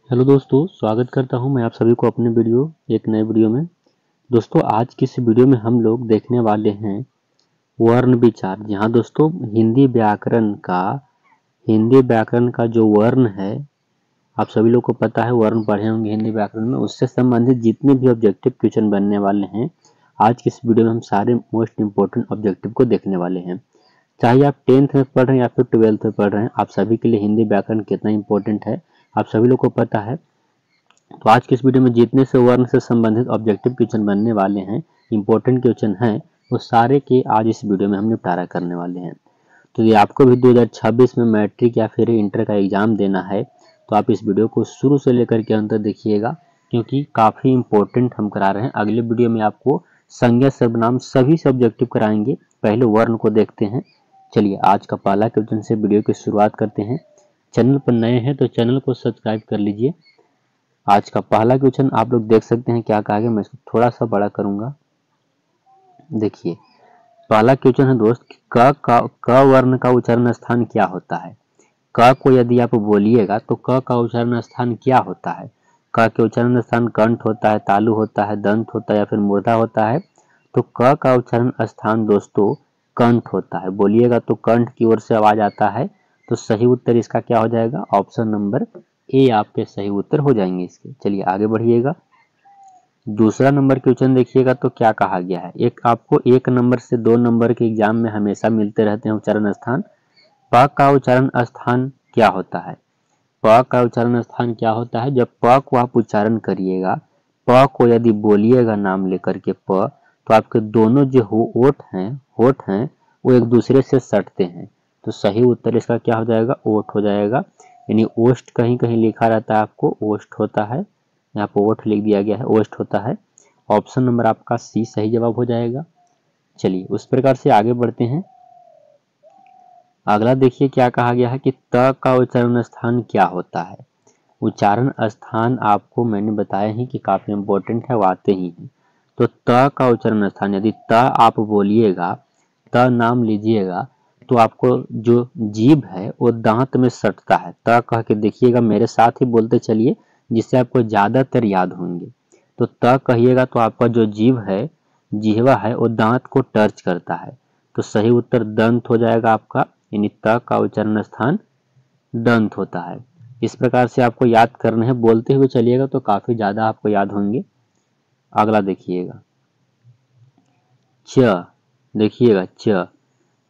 Hello दोस्तों, स्वागत करता हूं मैं आप सभी को अपने एक नए वीडियो में। दोस्तों, आज की इस वीडियो में हम लोग देखने वाले हैं वर्ण विचार। जहां दोस्तों हिंदी व्याकरण का जो वर्ण है, आप सभी लोग को पता है, वर्ण पढ़े होंगे हिंदी व्याकरण में। उससे संबंधित जितने भी ऑब्जेक्टिव क्वेश्चन बनने वाले हैं, आज की इस वीडियो में हम सारे मोस्ट इंपोर्टेंट ऑब्जेक्टिव को देखने वाले हैं। चाहे आप 10th में पढ़ रहे हैं या फिर 12th में पढ़ रहे हैं, आप सभी के लिए हिंदी व्याकरण कितना इंपॉर्टेंट है आप सभी लोग को पता है। तो आज की इस वीडियो में जितने से वर्ण से संबंधित ऑब्जेक्टिव क्वेश्चन बनने वाले हैं, इंपॉर्टेंट क्वेश्चन हैं, वो सारे के आज इस वीडियो में हम निपटारा करने वाले हैं। तो ये आपको भी 2026 में मैट्रिक या फिर इंटर का एग्जाम देना है, तो आप इस वीडियो को शुरू से लेकर के अंत तक देखिएगा, क्योंकि काफ़ी इंपॉर्टेंट हम करा रहे हैं। अगले वीडियो में आपको संज्ञा सर्वनाम सभी सब्जेक्टिव कराएंगे। पहले वर्ण को देखते हैं। चलिए आज का पहला क्वेश्चन से वीडियो की शुरुआत करते हैं। चैनल पर नए हैं तो चैनल को सब्सक्राइब कर लीजिए। आज का पहला क्वेश्चन आप लोग देख सकते हैं क्या कहा गया। मैं इसको थोड़ा सा बड़ा करूंगा। देखिए, पहला क्वेश्चन है दोस्त, क वर्ण का उच्चारण स्थान क्या होता है। क को यदि आप बोलिएगा तो क का उच्चारण स्थान क्या होता है। क के उच्चारण स्थान कंठ होता है, तालु होता है, दंत होता है या फिर मूर्धा होता है। तो क का उच्चारण स्थान दोस्तों कंठ होता है। बोलिएगा तो कंठ की ओर से आवाज आता है। तो सही उत्तर इसका क्या हो जाएगा, ऑप्शन नंबर ए आपके सही उत्तर हो जाएंगे इसके। चलिए आगे बढ़िएगा। दूसरा नंबर क्वेश्चन देखिएगा तो क्या कहा गया है। एक आपको 1 नंबर से 2 नंबर के एग्जाम में हमेशा मिलते रहते हैं उच्चारण स्थान। प का उच्चारण स्थान क्या होता है। प का उच्चारण स्थान क्या होता है, जब प को आप उच्चारण करिएगा, प को यदि बोलिएगा नाम लेकर के प, तो आपके दोनों जो होठ हैं वो एक दूसरे से सटते हैं। तो सही उत्तर इसका क्या हो जाएगा, ओठ हो जाएगा। यानी ओष्ठ कहीं कहीं लिखा रहता है, आपको ओष्ठ होता है, यहाँ पर ओठ लिख दिया गया है, ओष्ठ होता है। ऑप्शन नंबर आपका सी सही जवाब हो जाएगा। चलिए उस प्रकार से आगे बढ़ते हैं। अगला देखिए क्या कहा गया है कि त का उच्चारण स्थान क्या होता है। उच्चारण स्थान आपको मैंने बताया ही कि काफी इंपॉर्टेंट है, वो आते ही हैं। तो त का उच्चारण स्थान, यदि त आप बोलिएगा, त नाम लीजिएगा, तो आपको जो जीभ है वो दांत में सटता है। त कह के देखिएगा, मेरे साथ ही बोलते चलिए, जिससे आपको ज्यादातर याद होंगे। तो त कहिएगा तो आपका जो जीभ है, जिह्वा है, वो दांत को टच करता है। तो सही उत्तर दंत हो जाएगा आपका, यानी त का उच्चारण स्थान दंत होता है। इस प्रकार से आपको याद करने हैं, बोलते हुए चलिएगा तो काफी ज्यादा आपको याद होंगे। अगला देखिएगा, च। देखिएगा च,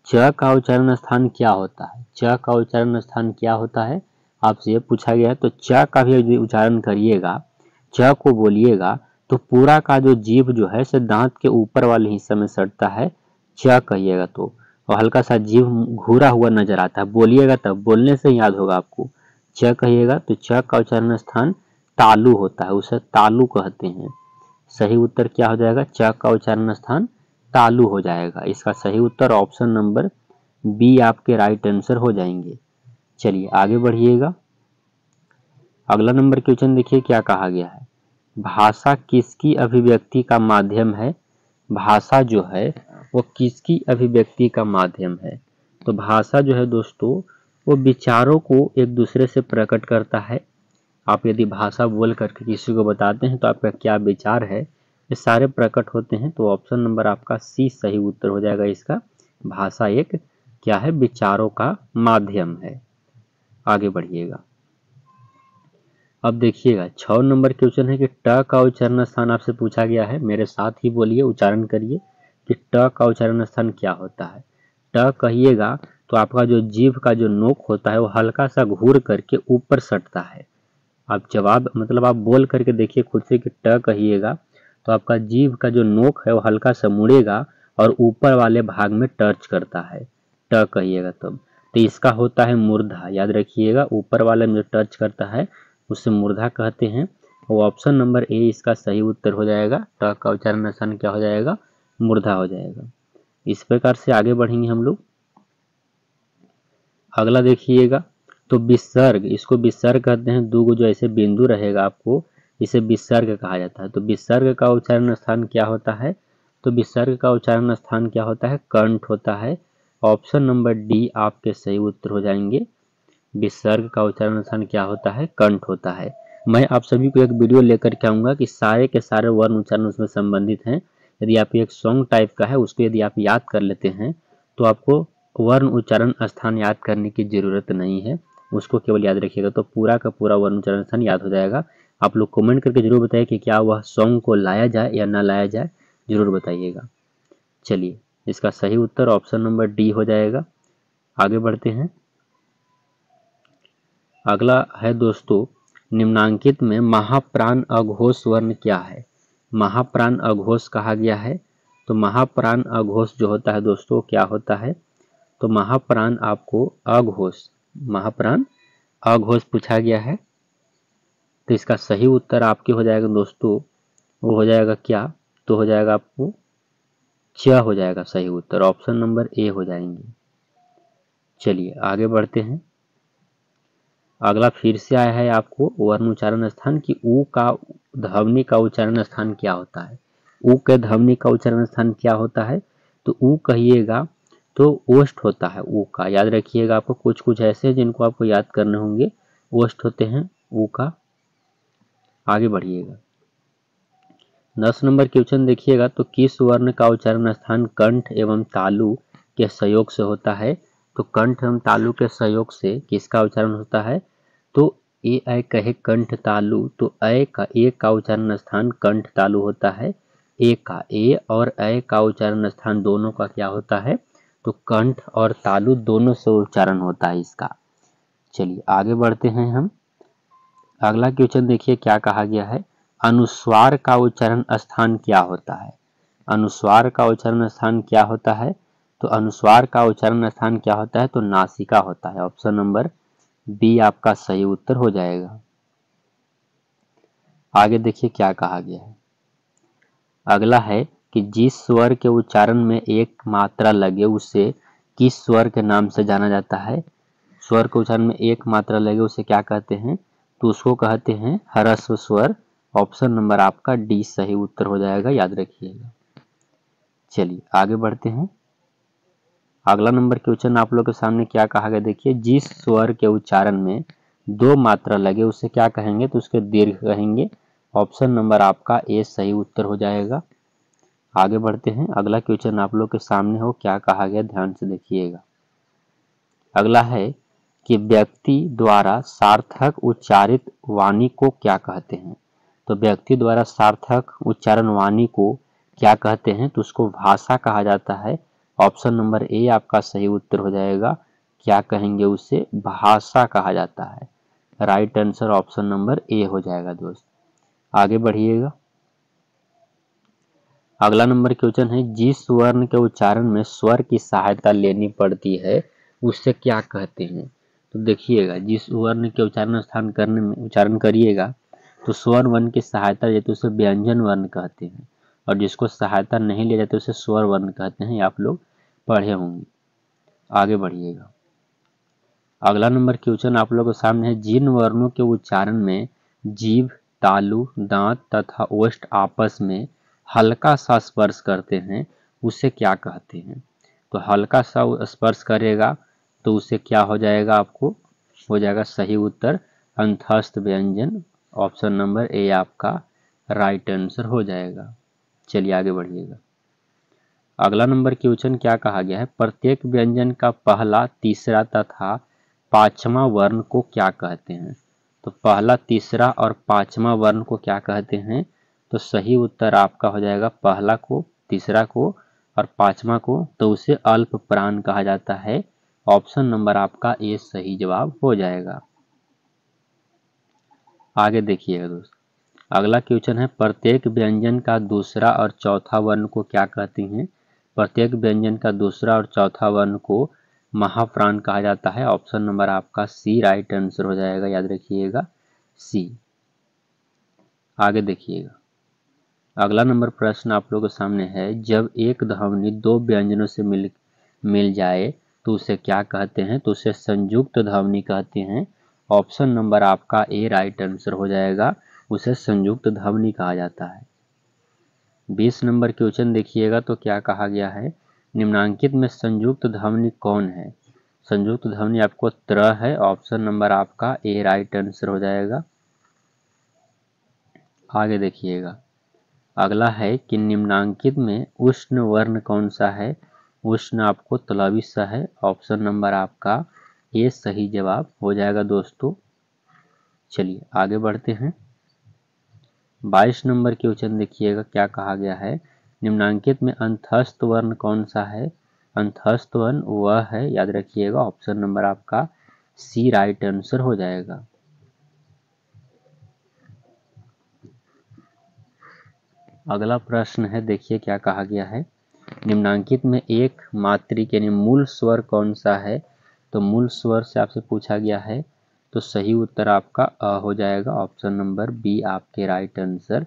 च का उच्चारण स्थान क्या होता है। च का उच्चारण स्थान क्या होता है आपसे ये पूछा गया है। तो च का भी यदि उच्चारण करिएगा, च को बोलिएगा, तो पूरा का जो जीभ जो है से दांत के ऊपर वाले हिस्से में सटता है। च कहिएगा तो, और हल्का सा जीभ घूरा हुआ नजर आता है। बोलिएगा तब, बोलने से याद होगा आपको। च कहिएगा तो च का उच्चारण स्थान तालु होता है, उसे तालु कहते हैं। सही उत्तर क्या हो जाएगा, च का उच्चारण स्थान तालु हो जाएगा। इसका सही उत्तर ऑप्शन नंबर बी आपके राइट आंसर हो जाएंगे। चलिए आगे बढ़िएगा। अगला नंबर क्वेश्चन देखिए क्या कहा गया है। भाषा किसकी अभिव्यक्ति का माध्यम है। भाषा जो है वो किसकी अभिव्यक्ति का माध्यम है। तो भाषा जो है दोस्तों, वो विचारों को एक दूसरे से प्रकट करता है। आप यदि भाषा बोल करके किसी को बताते हैं तो आपका क्या विचार है, ये सारे प्रकट होते हैं। तो ऑप्शन नंबर आपका सी सही उत्तर हो जाएगा इसका। भाषा एक क्या है, विचारों का माध्यम है। आगे बढ़िएगा। अब देखिएगा 6 नंबर क्वेश्चन है कि ट का उच्चारण स्थान आपसे पूछा गया है। मेरे साथ ही बोलिए, उच्चारण करिए कि ट का उच्चारण स्थान क्या होता है। ट कहिएगा तो आपका जो जीभ का जो नोक होता है वो हल्का सा घूर करके ऊपर सटता है। आप जवाब मतलब आप बोल करके देखिए खुद से कि ट कहिएगा, तो आपका जीभ का जो नोक है वो हल्का सा मुड़ेगा और ऊपर वाले भाग में टच करता है। ट कहिएगा तब, तो इसका होता है मूर्धा। याद रखिएगा, ऊपर वाले में जो टच करता है उसे मूर्धा कहते हैं। वो ऑप्शन नंबर ए इसका सही उत्तर हो जाएगा। ट का उच्चारण स्थान क्या हो जाएगा, मूर्धा हो जाएगा। इस प्रकार से आगे बढ़ेंगे हम लोग। अगला देखिएगा, तो विसर्ग, इसको विसर्ग कहते हैं। दो जो ऐसे बिंदु रहेगा आपको, इसे विसर्ग कहा जाता है। तो विसर्ग का उच्चारण स्थान क्या होता है, तो विसर्ग का उच्चारण स्थान क्या होता है, कंठ होता है। ऑप्शन नंबर डी आपके सही उत्तर हो जाएंगे। विसर्ग का उच्चारण स्थान क्या होता है, कंठ होता है। मैं आप सभी को एक वीडियो लेकर के आऊँगा कि सारे के सारे वर्ण उच्चारण उसमें संबंधित हैं। यदि आप एक सॉन्ग टाइप का है उसको यदि आप याद कर लेते हैं तो आपको वर्ण उच्चारण स्थान याद करने की ज़रूरत नहीं है, उसको केवल याद रखिएगा तो पूरा का पूरा वर्ण उच्चारण स्थान याद हो जाएगा। आप लोग कमेंट करके जरूर बताइए कि क्या वह सॉन्ग को लाया जाए या ना लाया जाए, जरूर बताइएगा। चलिए, इसका सही उत्तर ऑप्शन नंबर डी हो जाएगा। आगे बढ़ते हैं। अगला है दोस्तों, निम्नांकित में महाप्राण अघोष वर्ण क्या है? महाप्राण अघोष कहा गया है, तो महाप्राण अघोष जो होता है दोस्तों क्या होता है? तो महाप्राण आपको अघोष, महाप्राण अघोष पूछा गया है, तो इसका सही उत्तर आपके हो जाएगा दोस्तों, वो हो जाएगा क्या? तो हो जाएगा आपको च हो जाएगा सही उत्तर, ऑप्शन नंबर ए हो जाएंगे। चलिए आगे बढ़ते हैं। अगला फिर से आया है आपको वर्ण उच्चारण स्थान की ऊ का ध्वनि का उच्चारण स्थान क्या होता है? ऊ के ध्वनि का उच्चारण स्थान क्या होता है? तो ऊ कहिएगा तो ओष्ठ होता है ऊ का, याद रखिएगा। आपको कुछ कुछ ऐसे जिनको आपको याद करने होंगे, ओष्ठ होते हैं ऊ का। आगे बढ़िएगा। 10 नंबर क्वेश्चन देखिएगा, तो किस वर्ण का उच्चारण स्थान कंठ एवं तालु के सहयोग से होता है? तो कंठ एवं तालु के सहयोग से किसका उच्चारण होता है? तो ए ऐ कहे कंठ तालु, तो ए का उच्चारण स्थान कंठ तालु होता है। ए और ऐ का उच्चारण स्थान दोनों का क्या होता है? तो कंठ और तालु दोनों से उच्चारण होता है इसका। चलिए आगे बढ़ते हैं हम। अगला क्वेश्चन देखिए क्या कहा गया है, अनुस्वार का उच्चारण स्थान क्या होता है? अनुस्वार का उच्चारण स्थान क्या होता है? तो अनुस्वार का उच्चारण स्थान क्या होता है? तो नासिका होता है, ऑप्शन नंबर बी आपका सही उत्तर हो जाएगा। आगे देखिए क्या कहा गया है। अगला है कि जिस स्वर के उच्चारण में एक मात्रा लगे उसे किस स्वर के नाम से जाना जाता है? स्वर के उच्चारण में एक मात्रा लगे उसे क्या कहते हैं? तो उसको कहते हैं ह्रस्व स्वर, ऑप्शन नंबर आपका डी सही उत्तर हो जाएगा, याद रखिएगा। चलिए आगे बढ़ते हैं। अगला नंबर क्वेश्चन आप लोग के सामने क्या कहा गया, देखिए जिस स्वर के उच्चारण में दो मात्रा लगे उसे क्या कहेंगे? तो उसके दीर्घ कहेंगे, ऑप्शन नंबर आपका ए सही उत्तर हो जाएगा। आगे बढ़ते हैं। अगला क्वेश्चन आप लोग के सामने हो क्या कहा गया, ध्यान से देखिएगा। अगला है कि व्यक्ति द्वारा सार्थक उच्चारित वाणी को क्या कहते हैं? तो व्यक्ति द्वारा सार्थक उच्चारण वाणी को क्या कहते हैं? तो उसको भाषा कहा जाता है, ऑप्शन नंबर ए आपका सही उत्तर हो जाएगा। क्या कहेंगे उसे? भाषा कहा जाता है, right answer option number A हो जाएगा दोस्त। आगे बढ़िएगा। अगला नंबर क्वेश्चन है जिस वर्ण के उच्चारण में स्वर की सहायता लेनी पड़ती है उससे क्या कहते हैं? तो देखिएगा, जिस वर्ण के उच्चारण स्थान करने में उच्चारण करिएगा तो स्वर वर्ण की सहायता लेते उसे व्यंजन वर्ण कहते हैं, और जिसको सहायता नहीं ले जाते उसे स्वर वर्ण कहते हैं, आप लोग पढ़े होंगे। आगे बढ़िएगा। अगला नंबर क्वेश्चन आप लोगों के सामने है, जिन वर्णों के उच्चारण में जीभ, तालु, दांत तथा ओष्ठ आपस में हल्का सा स्पर्श करते हैं उसे क्या कहते हैं? तो हल्का सा स्पर्श करेगा तो उसे क्या हो जाएगा? आपको हो जाएगा सही उत्तर अंतस्थ व्यंजन, ऑप्शन नंबर ए आपका राइट आंसर हो जाएगा। चलिए आगे बढ़िएगा। अगला नंबर क्वेश्चन क्या कहा गया है, प्रत्येक व्यंजन का पहला, तीसरा तथा पांचवा वर्ण को क्या कहते हैं? तो पहला, तीसरा और पांचवा वर्ण को क्या कहते हैं? तो सही उत्तर आपका हो जाएगा पहला को, तीसरा को और पांचवा को, तो उसे अल्प प्राण कहा जाता है, ऑप्शन नंबर आपका ए सही जवाब हो जाएगा। आगे देखिएगा दोस्त। अगला क्वेश्चन है, प्रत्येक व्यंजन का दूसरा और चौथा वर्ण को क्या कहते हैं? प्रत्येक व्यंजन का दूसरा और चौथा वर्ण को महाप्राण कहा जाता है, ऑप्शन नंबर आपका सी राइट आंसर हो जाएगा, याद रखिएगा सी। आगे देखिएगा। अगला नंबर प्रश्न आप लोगों के सामने है, जब एक ध्वनि दो व्यंजनों से मिल जाए तो उसे क्या कहते हैं? तो उसे संयुक्त ध्वनि कहते हैं, ऑप्शन नंबर आपका ए राइट आंसर हो जाएगा, उसे संयुक्त ध्वनि कहा जाता है। 20 नंबर क्वेश्चन देखिएगा तो क्या कहा गया है, निम्नांकित में संयुक्त ध्वनि कौन है? संयुक्त ध्वनि आपको त्र है, ऑप्शन नंबर आपका ए राइट आंसर हो जाएगा। आगे देखिएगा, अगला है कि निम्नांकित में उष्ण वर्ण कौन सा है। उष्ण आपको तलवी सा है। ऑप्शन नंबर आपका ए सही जवाब हो जाएगा दोस्तों। चलिए आगे बढ़ते हैं। 22 नंबर क्वेश्चन देखिएगा क्या कहा गया है। निम्नांकित में अंतस्थ वर्ण कौन सा है। अंतस्थ वर्ण वह है, याद रखिएगा, ऑप्शन नंबर आपका सी राइट आंसर हो जाएगा। अगला प्रश्न है, देखिए क्या कहा गया है। निम्नांकित में एक मात्रिक यानी मूल स्वर कौन सा है। तो मूल स्वर से आपसे पूछा गया है, तो सही उत्तर आपका अ हो जाएगा। ऑप्शन नंबर बी आपके राइट आंसर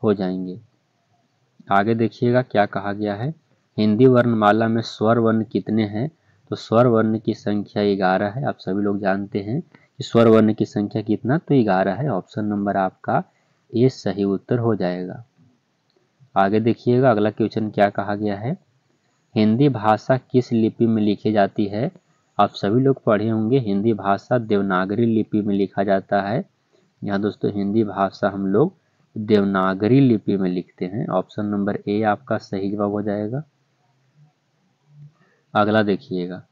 हो जाएंगे। आगे देखिएगा क्या कहा गया है। हिंदी वर्णमाला में स्वर वर्ण कितने हैं। तो स्वर वर्ण की संख्या 11 है। आप सभी लोग जानते हैं कि स्वर वर्ण की संख्या कितना, तो 11 है। ऑप्शन नंबर आपका ए सही उत्तर हो जाएगा। आगे देखिएगा अगला क्वेश्चन क्या कहा गया है। हिंदी भाषा किस लिपि में लिखी जाती है। आप सभी लोग पढ़े होंगे हिंदी भाषा देवनागरी लिपि में लिखा जाता है। यहाँ दोस्तों हिंदी भाषा हम लोग देवनागरी लिपि में लिखते हैं। ऑप्शन नंबर ए आपका सही जवाब हो जाएगा। अगला देखिएगा,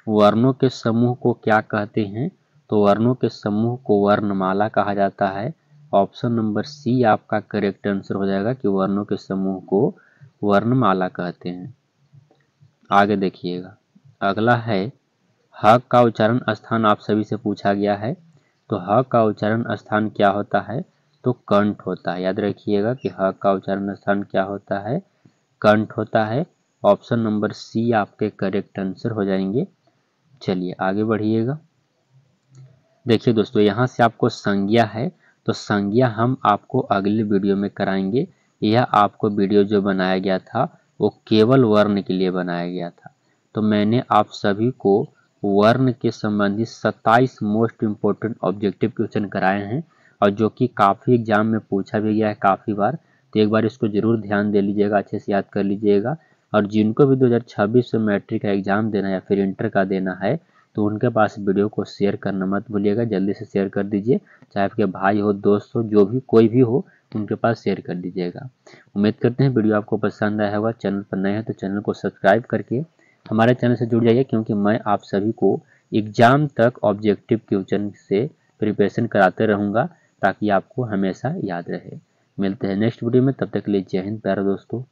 वर्णों के समूह को क्या कहते हैं। तो वर्णों के समूह को वर्णमाला कहा जाता है। ऑप्शन नंबर सी आपका करेक्ट आंसर हो जाएगा कि वर्णों के समूह को वर्णमाला कहते हैं। आगे देखिएगा, अगला है ह का उच्चारण स्थान आप सभी से पूछा गया है। तो ह का उच्चारण स्थान क्या होता है। तो कंठ होता है। याद रखिएगा कि ह का उच्चारण स्थान क्या होता है, कंठ होता है। ऑप्शन नंबर सी आपके करेक्ट आंसर हो जाएंगे। चलिए आगे बढ़िएगा। देखिए दोस्तों, यहाँ से आपको संज्ञा है, तो संज्ञा हम आपको अगले वीडियो में कराएंगे। यह आपको वीडियो जो बनाया गया था वो केवल वर्ण के लिए बनाया गया था। तो मैंने आप सभी को वर्ण के संबंधित 27 मोस्ट इम्पोर्टेंट ऑब्जेक्टिव क्वेश्चन कराए हैं, और जो कि काफ़ी एग्जाम में पूछा भी गया है काफ़ी बार। तो एक बार इसको जरूर ध्यान दे लीजिएगा, अच्छे से याद कर लीजिएगा। और जिनको भी 2026 में मैट्रिक का एग्जाम देना है या फिर इंटर का देना है, तो उनके पास वीडियो को शेयर करना मत भूलिएगा। जल्दी से शेयर कर दीजिए, चाहे आपके भाई हो, दोस्त हो, जो भी कोई भी हो, उनके पास शेयर कर दीजिएगा। उम्मीद करते हैं वीडियो आपको पसंद आया होगा। चैनल पर नए हैं तो चैनल को सब्सक्राइब करके हमारे चैनल से जुड़ जाइए, क्योंकि मैं आप सभी को एग्जाम तक ऑब्जेक्टिव क्वेश्चन से प्रिपरेशन कराते रहूँगा, ताकि आपको हमेशा याद रहे। मिलते हैं नेक्स्ट वीडियो में, तब तक के लिए जय हिंद प्यारे दोस्तों।